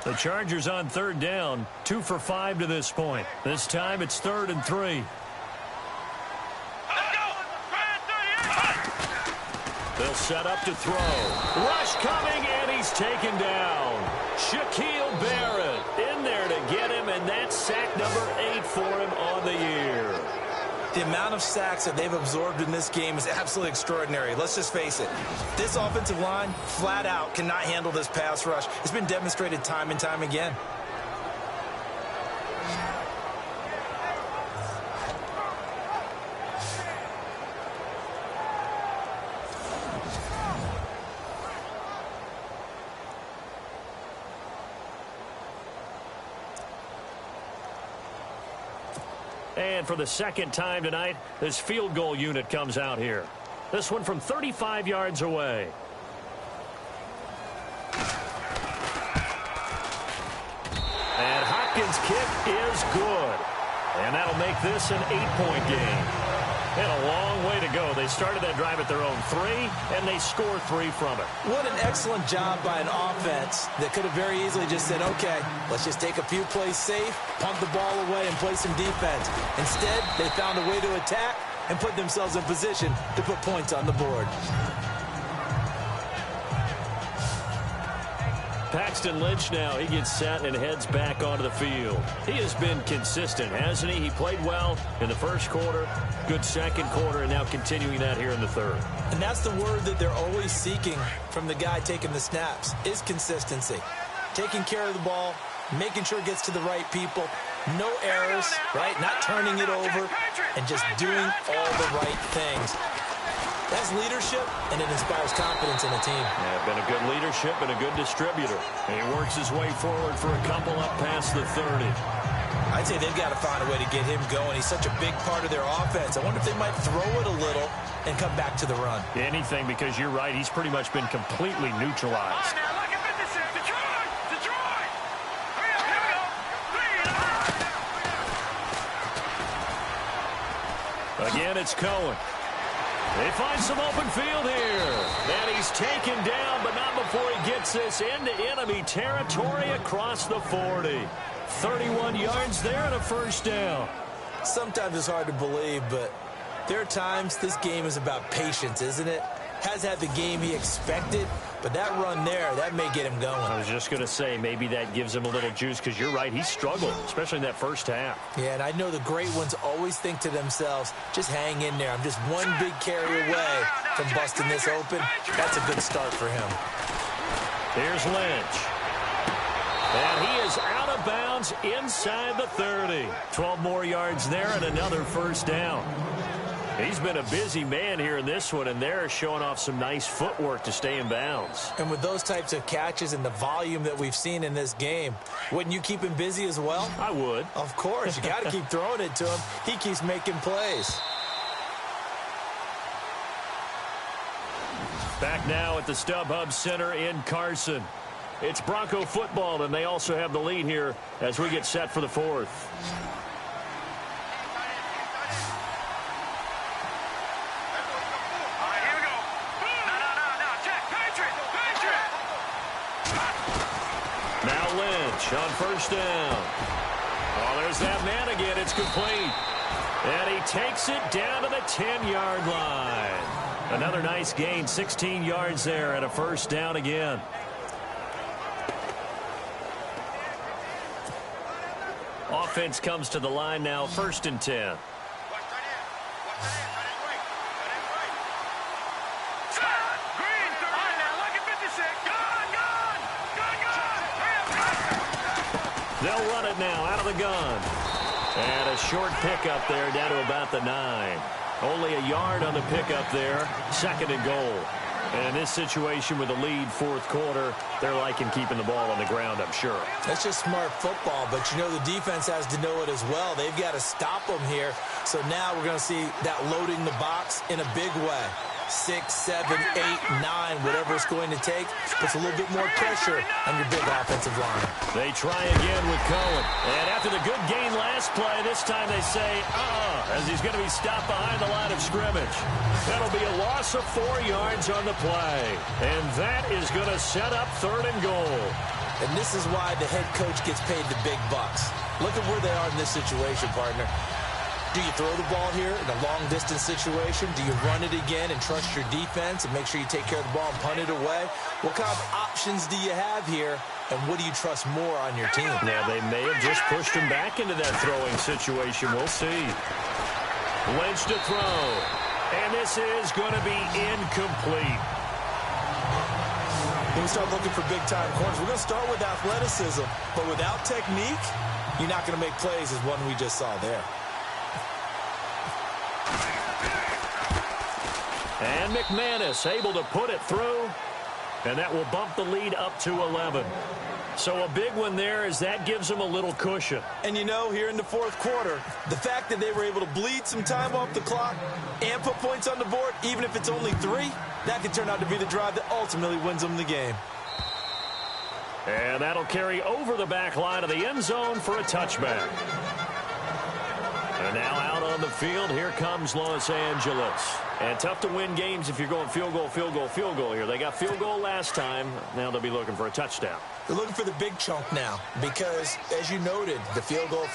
The Chargers on 3rd down, 2 for 5 to this point. This time it's 3rd and 3. They'll set up to throw. Rush coming, and he's taken down. Shaquille Barrett in there to get him, and that's sack number 8 for him on the year. The amount of sacks that they've absorbed in this game is absolutely extraordinary. Let's just face it. This offensive line, flat out, cannot handle this pass rush. It's been demonstrated time and time again. And for the 2nd time tonight, this field goal unit comes out here. This one from 35 yards away. And Hopkins' kick is good. And that'll make this an 8-point game. And a long way to go. They started that drive at their own 3, and they scored 3 from it. What an excellent job by an offense that could have very easily just said, okay, let's just take a few plays safe, punt the ball away, and play some defense. Instead, they found a way to attack and put themselves in position to put points on the board. Paxton Lynch now, he gets set and heads back onto the field. He has been consistent, hasn't he? He played well in the first quarter, good second quarter, and now continuing that here in the 3rd. And that's the word that they're always seeking from the guy taking the snaps, is consistency. Taking care of the ball, making sure it gets to the right people, No errors, right? Not turning it over and just doing all the right things. That's leadership, and it inspires confidence in a team. Yeah, been a good leadership and a good distributor. And he works his way forward for a couple up past the 30. I'd say they've got to find a way to get him going. He's such a big part of their offense. I wonder if they might throw it a little and come back to the run. Anything, because you're right. He's pretty much been completely neutralized. Again, it's Cohen. They find some open field here. And he's taken down, but not before he gets this into enemy territory across the 40. 31 yards there and a first down. Sometimes it's hard to believe, but there are times this game is about patience, isn't it? Has had the game he expected, but that run there, that may get him going. I was just going to say, maybe that gives him a little juice, because you're right, he struggled, especially in that first half. Yeah, and I know the great ones always think to themselves, just hang in there. I'm just one big carry away from busting this open. That's a good start for him. Here's Lynch. And he is out of bounds inside the 30. 12 more yards there and another first down. He's been a busy man here in this one, and they're showing off some nice footwork to stay in bounds. And with those types of catches and the volume that we've seen in this game, wouldn't you keep him busy as well? I would. Of course. You got to keep throwing it to him. He keeps making plays. Back now at the StubHub Center in Carson. It's Bronco football, and they also have the lead here as we get set for the fourth. Now Lynch on first down. Oh, there's that man again. It's complete. And he takes it down to the 10-yard line. Another nice gain, 16 yards there and a first down again. Offense comes to the line now, 1st and 10. They'll run it now out of the gun. And a short pickup there down to about the 9. Only a yard on the pickup there. 2nd and goal. And in this situation with the lead 4th quarter, they're liking keeping the ball on the ground, I'm sure. That's just smart football, but you know the defense has to know it as well. They've got to stop them here. So now we're going to see that loading the box in a big way. 6, 7, 8, 9, whatever it's going to take, puts a little bit more pressure on your big offensive line. They try again with Cohen. And after the good gain last play, this time they say, as he's going to be stopped behind the line of scrimmage. That'll be a loss of 4 yards on the play. And that is going to set up 3rd and goal. And this is why the head coach gets paid the big bucks. Look at where they are in this situation, partner. Do you throw the ball here in a long-distance situation? Do you run it again and trust your defense and make sure you take care of the ball and punt it away? What kind of options do you have here, and what do you trust more on your team? Now, they may have just pushed him back into that throwing situation. We'll see. Lynch to throw. And this is going to be incomplete. When we start looking for big-time corners, we're going to start with athleticism. But without technique, you're not going to make plays as one we just saw there. And McManus able to put it through, and that will bump the lead up to 11. So a big one there as that gives them a little cushion. And you know, here in the 4th quarter, the fact that they were able to bleed some time off the clock and put points on the board, even if it's only 3, that could turn out to be the drive that ultimately wins them the game. And that'll carry over the back line of the end zone for a touchback. And now out on the field, here comes Los Angeles. And tough to win games if you're going field goal, field goal, field goal here. They got field goal last time. Now they'll be looking for a touchdown. They're looking for the big chunk now because, as you noted, the field goal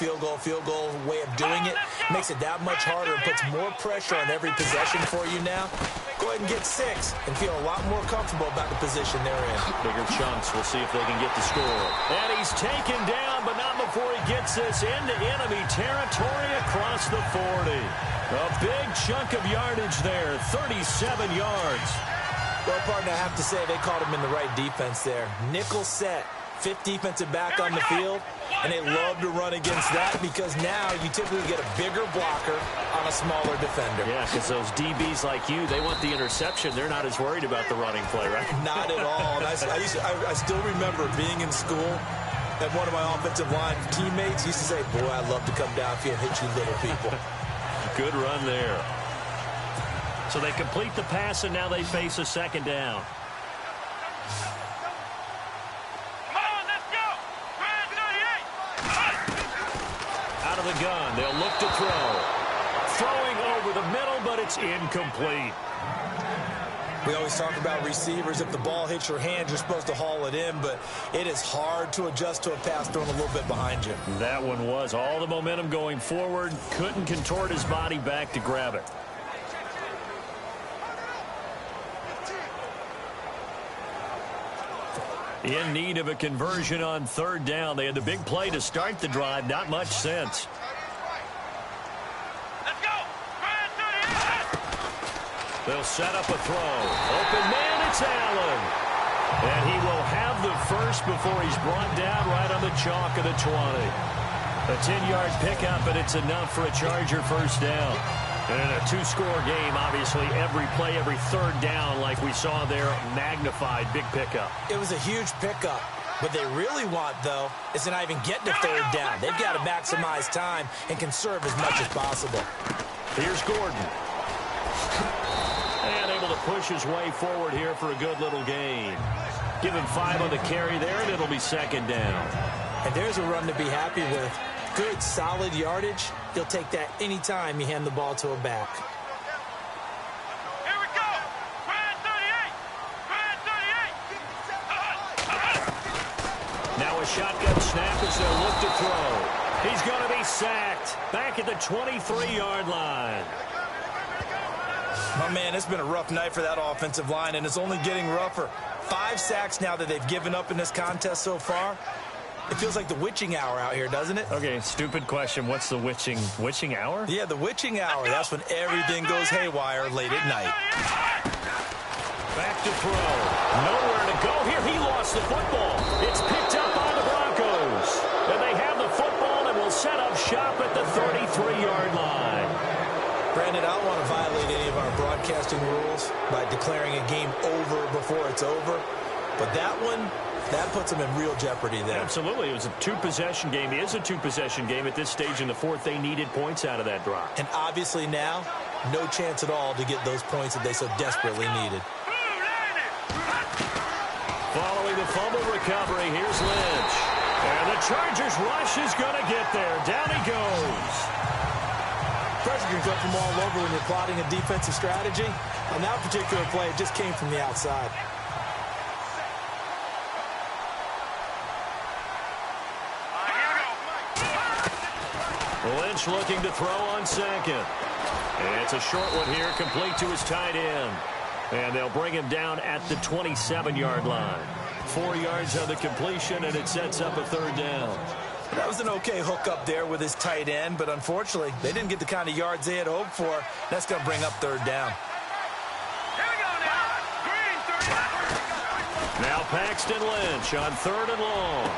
way of doing it makes it that much harder and puts more pressure on every possession for you now. Go ahead and get 6 and feel a lot more comfortable about the position they're in. Bigger chunks. We'll see if they can get the score. And he's taken down, but not before he gets this into enemy territory across the 40. A big chunk of yardage there, 37 yards. Well, partner, I have to say they caught him in the right defense there. Nickel set, 5th defensive back on the field, And they love to run against that because now you typically get a bigger blocker on a smaller defender. Yeah, because those DBs like you, they want the interception. They're not as worried about the running play, right? Not at all. And I still remember being in school, and one of my offensive line teammates used to say, boy, I'd love to come downfield and hit you little people. Good run there. So they complete the pass, and now they face a second down. Out of the gun, they'll look to throw. Throwing over the middle, but it's incomplete. We always talk about receivers. If the ball hits your hand, you're supposed to haul it in, but it is hard to adjust to a pass thrown a little bit behind you. That one was all the momentum going forward. Couldn't contort his body back to grab it. In need of a conversion on third down. They had the big play to start the drive. Not much sense. Let's go. They'll set up a throw. Open man, it's Allen. And he will have the first before he's brought down right on the chalk of the 20. A 10-yard pickup, and it's enough for a Charger first down. And in a two-score game, obviously, every play, every third down, like we saw there, magnified, big pickup. It was a huge pickup. What they really want, though, is to not even get to third down. They've got to maximize time and conserve as much as possible. Here's Gordon. And able to push his way forward here for a good little gain. Give him 5 on the carry there, and it'll be second down. And there's a run to be happy with. Good, solid yardage. He'll take that any time you hand the ball to a back. Here we go. Brand 38. Now a shotgun snap as they'll look to throw. He's going to be sacked. Back at the 23-yard line. My man, it's been a rough night for that offensive line, and it's only getting rougher. 5 sacks now that they've given up in this contest so far. It feels like the witching hour out here, doesn't it? Okay, stupid question. What's the witching hour? Yeah, the witching hour. That's when everything goes haywire late at night. Back to throw. Nowhere to go here. He lost the football. It's picked up by the Broncos. And they have the football and will set up shop at the 33-yard line. Brandon, I don't want to violate any of our broadcasting rules by declaring a game over before it's over. But that one, that puts them in real jeopardy there. Absolutely. It was a two-possession game. It is a two-possession game at this stage in the fourth. They needed points out of that drive. And obviously now, no chance at all to get those points that they so desperately needed. Following the fumble recovery, here's Lynch. And the Chargers rush is going to get there. Down he goes. Pressure can come from all over when you're plotting a defensive strategy. On that particular play, it just came from the outside. Lynch looking to throw on second. And it's a short one here, complete to his tight end. And they'll bring him down at the 27-yard line. 4 yards on the completion, and it sets up a third down. That was an okay hook up there with his tight end, but unfortunately, they didn't get the kind of yards they had hoped for. That's going to bring up third down. Here we go now. Green 39. Now Paxton Lynch on third and long.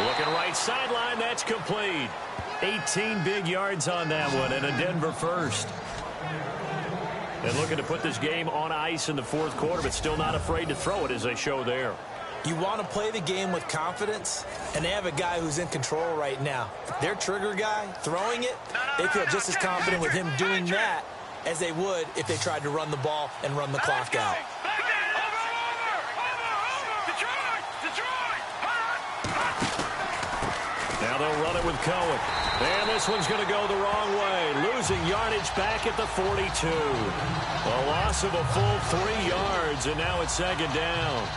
Looking right sideline, that's complete. 18 big yards on that one, and a Denver first. And looking to put this game on ice in the fourth quarter, but still not afraid to throw it as they show there. You want to play the game with confidence, and they have a guy who's in control right now. Their trigger guy throwing it, they feel just as confident with him doing that as they would if they tried to run the ball and run the clock out. Now they'll run it with Cohen. And this one's going to go the wrong way. Losing yardage back at the 42. A loss of a full 3 yards, and now it's second down.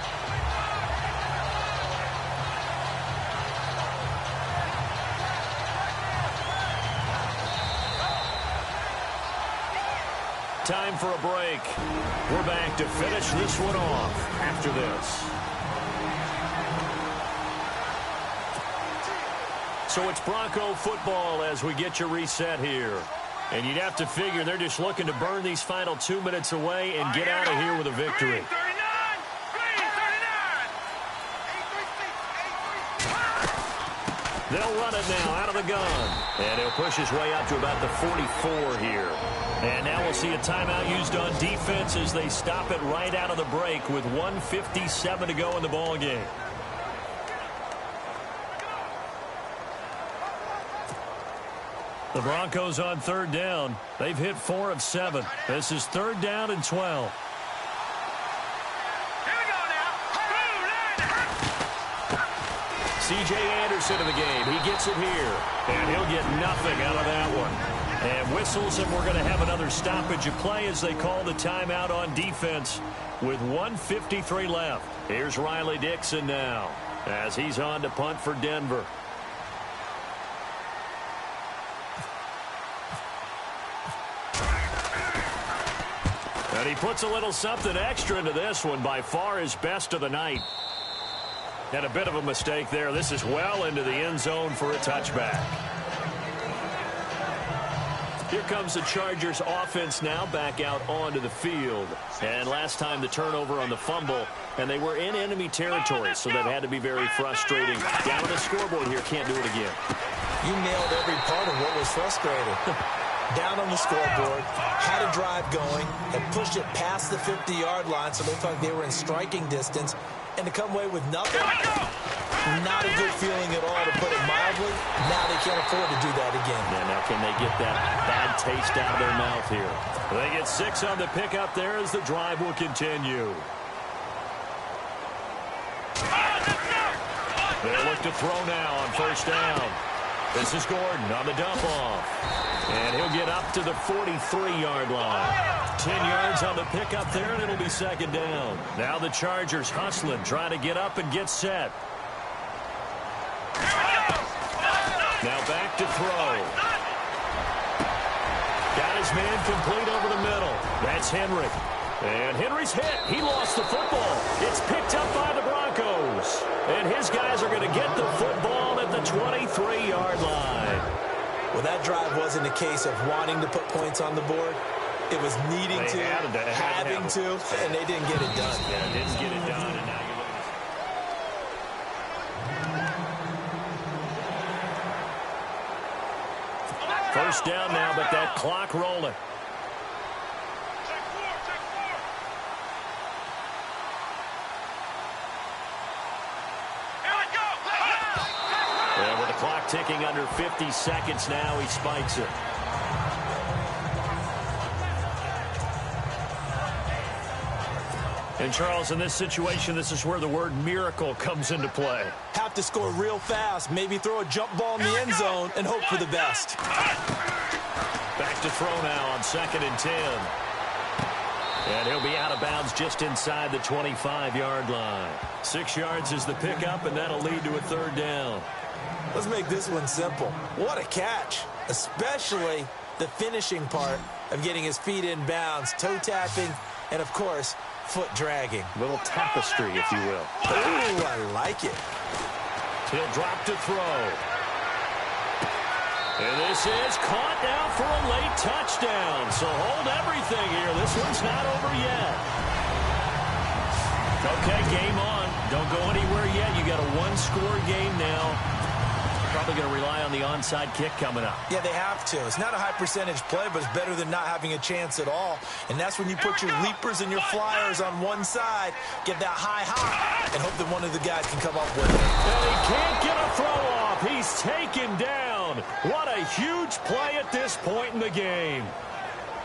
Time for a break. We're back to finish this one off after this. So it's Bronco football as we get you reset here. And you'd have to figure they're just looking to burn these final 2 minutes away and get out of here with a victory. They'll run it now out of the gun. And he'll push his way up to about the 44 here. And now we'll see a timeout used on defense as they stop it right out of the break with 1:57 to go in the ball game. The Broncos on third down. They've hit 4 of 7. This is third down and 12. C.J. Anderson in the game. He gets it here. And he'll get nothing out of that one. And whistles, and we're going to have another stoppage of play as they call the timeout on defense with 1:53 left. Here's Riley Dixon now as he's on to punt for Denver. And he puts a little something extra into this one, by far his best of the night. And a bit of a mistake there. This is well into the end zone for a touchback. Here comes the Chargers offense now back out onto the field. And last time the turnover on the fumble, and they were in enemy territory, so that had to be very frustrating. Down on the scoreboard here, can't do it again. You nailed every part of what was frustrating. Down on the scoreboard, had a drive going, and pushed it past the 50-yard line, so it looked like they were in striking distance, and to come away with nothing, not a good feeling at all, to put it mildly. Now they can't afford to do that again. Yeah, now can they get that bad taste out of their mouth here? They get 6 on the pickup there as the drive will continue. They'll look to throw now on first down. This is Gordon on the dump off. And he'll get up to the 43-yard line. 10 yards on the pickup there, and it'll be second down. Now the Chargers hustling, trying to get up and get set. Now back to throw. Got his man complete over the middle. That's Henry. And Henry's hit. He lost the football. It's picked up by the Broncos. And his guys are going to get the football at the 23-yard line. Well, that drive wasn't a case of wanting to put points on the board. It was needing to, having to, and they didn't get it done. Yeah, didn't get it done. And now you first down now, but that clock rolling. And with the clock ticking under 50 seconds now, he spikes it. And, Charles, in this situation, this is where the word miracle comes into play. Have to score real fast, maybe throw a jump ball in the end zone, and hope for the best. Back to throw now on 2nd and 10. And he'll be out of bounds just inside the 25-yard line. 6 yards is the pickup, and that'll lead to a third down. Let's make this one simple. What a catch, especially the finishing part of getting his feet in bounds, toe tapping, and, of course, foot dragging. Little tapestry, if you will. Ooh, I like it. He'll drop to throw. And this is caught now for a late touchdown. So hold everything here. This one's not over yet. Okay, game on. Don't go anywhere yet. You got a one-score game now. Probably going to rely on the onside kick coming up. Yeah, they have to. It's not a high-percentage play, but it's better than not having a chance at all. And that's when you put your leapers and your flyers on one side, get that high hop, and hope that one of the guys can come up with it. And he can't get a throw off. He's taken down. What a huge play at this point in the game.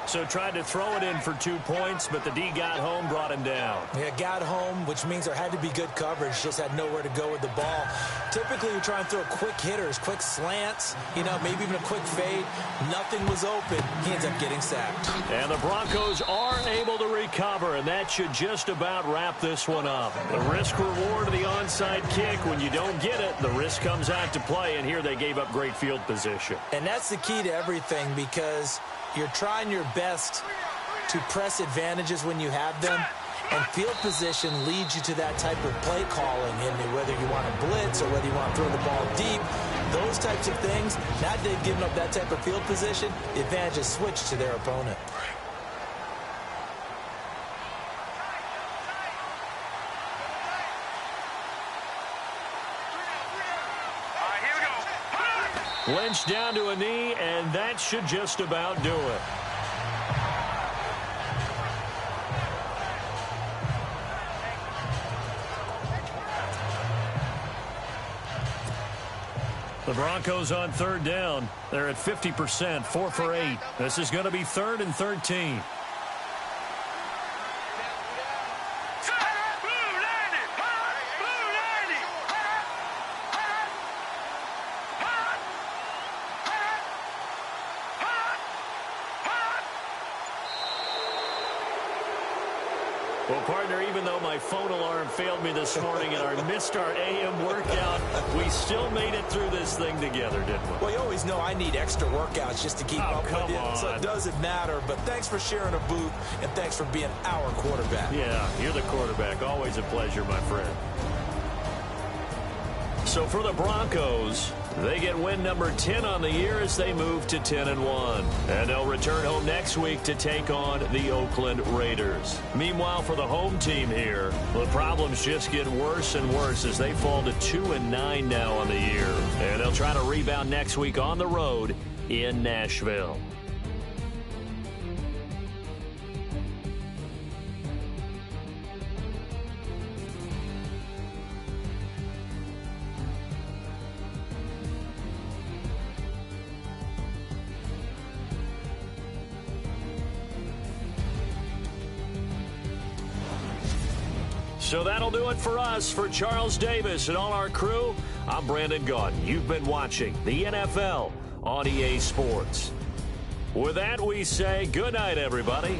So tried to throw it in for 2 points, but the D got home, brought him down. Yeah, got home, which means there had to be good coverage. Just had nowhere to go with the ball. Typically, you try and throw quick hitters, quick slants, maybe even a quick fade. Nothing was open. He ends up getting sacked. And the Broncos are able to recover, and that should just about wrap this one up. The risk-reward of the onside kick, when you don't get it, the risk comes out to play, and here they gave up great field position. And that's the key to everything, because you're trying your best to press advantages when you have them, and field position leads you to that type of play calling, whether you want to blitz or whether you want to throw the ball deep, those types of things. Now that they've given up that type of field position, the advantage is switched to their opponent. All right, here we go. Lynch down to a knee, and that should just about do it. The Broncos on third down. They're at 50%, 4 for 8. This is going to be 3rd and 13. Well, partner, even though my phone alarm failed me this morning and I missed our AM workout, we still made it through this thing together, didn't we? Well, you always know I need extra workouts just to keep up with you, on. so it doesn't matter. But thanks for sharing a booth, and thanks for being our quarterback. Yeah, you're the quarterback. Always a pleasure, my friend. So for the Broncos, they get win number 10 on the year as they move to 10-1. And they'll return home next week to take on the Oakland Raiders. Meanwhile, for the home team here, the problems just get worse and worse as they fall to 2-9 now on the year. And they'll try to rebound next week on the road in Nashville. So that'll do it for us. For Charles Davis and all our crew, I'm Brandon Gaudin. You've been watching the NFL on EA Sports. With that, we say good night, everybody.